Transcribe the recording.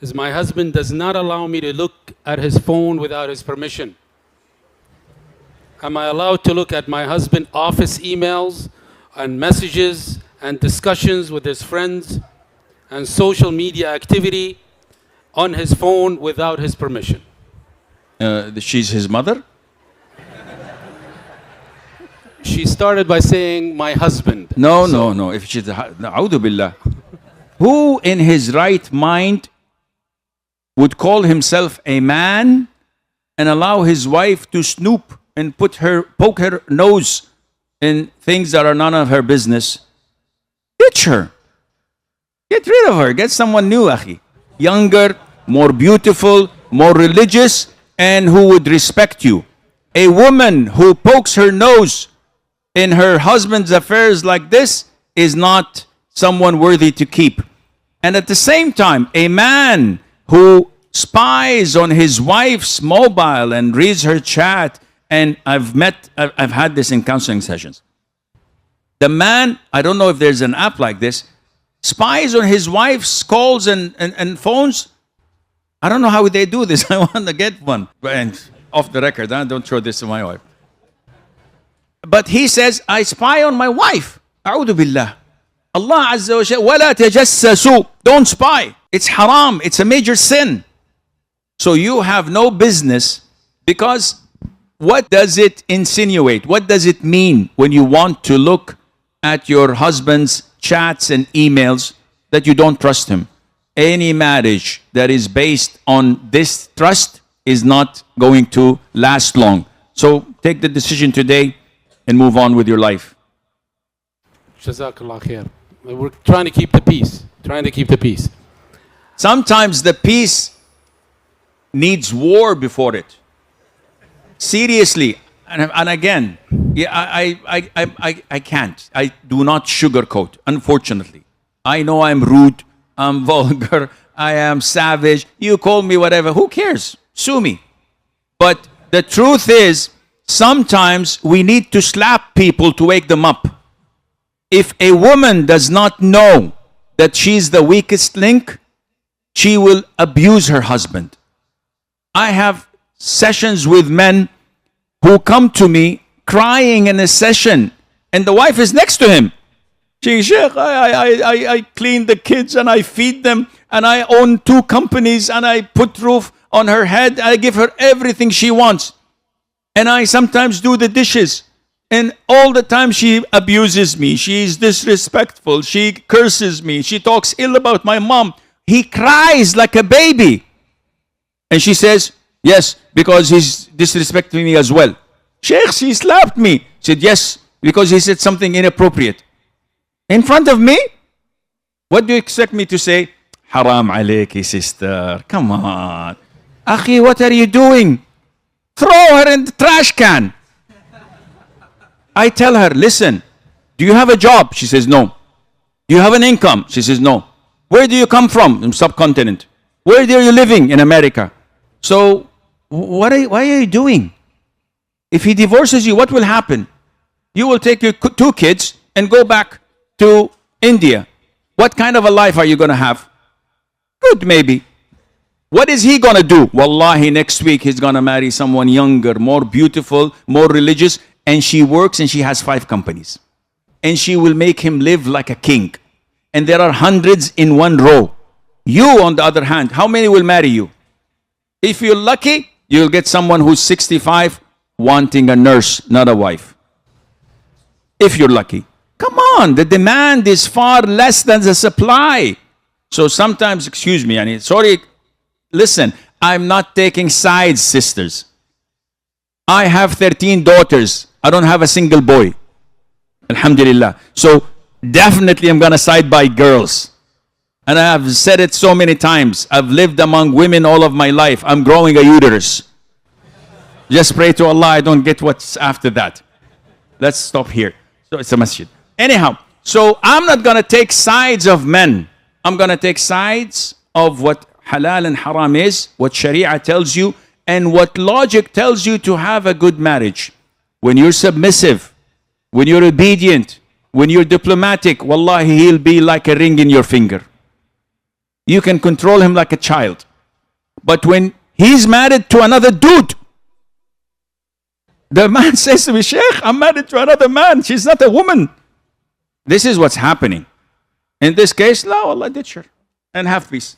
is my husband does not allow me to look at his phone without his permission. Am I allowed to look at my husband's office emails and messages and discussions with his friends and social media activity on his phone without his permission? She's his mother? She started by saying my husband. No. If she's A'udhu Billah. Who in his right mind would call himself a man and allow his wife to snoop and poke her nose in things that are none of her business? Ditch her. Get rid of her. Get someone new, akhi. Younger, more beautiful, more religious, and who would respect you. A woman who pokes her nose in her husband's affairs like this is not someone worthy to keep. And at the same time, a man who spies on his wife's mobile and reads her chat, and I've had this in counseling sessions. The man, I don't know if there's an app like this, spies on his wife's calls and phones. I don't know how they do this. I want to get one. And off the record, don't throw this to my wife. But he says, I spy on my wife. A'udhu billah. Allah Azza wa Jalla, وَلَا تَجَسَّسُوا. Don't spy. It's haram. It's a major sin. So you have no business, because what does it insinuate? What does it mean when you want to look at your husband's chats and emails that you don't trust him? Any marriage that is based on this trust is not going to last long. So take the decision today and move on with your life. Jazakallah khair. We're trying to keep the peace. Sometimes the peace needs war before it. Seriously. And again, I can't. I do not sugarcoat, unfortunately. I know I'm rude, I'm vulgar, I am savage. You call me whatever. Who cares? Sue me. But the truth is, sometimes we need to slap people to wake them up. If a woman does not know that she's the weakest link, she will abuse her husband. I have sessions with men who come to me crying in a session, and the wife is next to him. Sheikh, I clean the kids and I feed them, and I own 2 companies, and I put roof on her head. I give her everything she wants. And I sometimes do the dishes. And all the time she abuses me. She is disrespectful. She curses me. She talks ill about my mom. He cries like a baby. And she says, yes, because he's disrespecting me as well. Sheikh, she slapped me. She said, yes, because he said something inappropriate. In front of me? What do you expect me to say? Haram alayki, sister. Come on. Akhi, what are you doing? Throw her in the trash can. I tell her, listen, do you have a job? She says, no. Do you have an income? She says, no. Where do you come from? In subcontinent. Where are you living? In America. So, why are you doing? If he divorces you, what will happen? You will take your 2 kids and go back to India. What kind of a life are you going to have? Good, maybe. What is he going to do? Wallahi, next week he's going to marry someone younger, more beautiful, more religious, and she works and she has 5 companies. And she will make him live like a king. And there are hundreds in one row. You, on the other hand, how many will marry you? If you're lucky, you'll get someone who's 65 wanting a nurse, not a wife. If you're lucky. Come on, the demand is far less than the supply. So sometimes, excuse me, sorry, listen, I'm not taking sides, sisters. I have 13 daughters. I don't have a single boy. Alhamdulillah. So definitely I'm going to side by girls. And I have said it so many times. I've lived among women all of my life. I'm growing a uterus. Just pray to Allah I don't get what's after that. Let's stop here. So it's a masjid. Anyhow, so I'm not going to take sides of men. I'm going to take sides of what halal and haram is, what sharia tells you, and what logic tells you to have a good marriage. When you're submissive, when you're obedient, when you're diplomatic, wallahi, he'll be like a ring in your finger. you can control him like a child. But when he's married to another dude, the man says to me, Sheikh, I'm married to another man. She's not a woman. This is what's happening. In this case, la, Allah ditch her and have peace.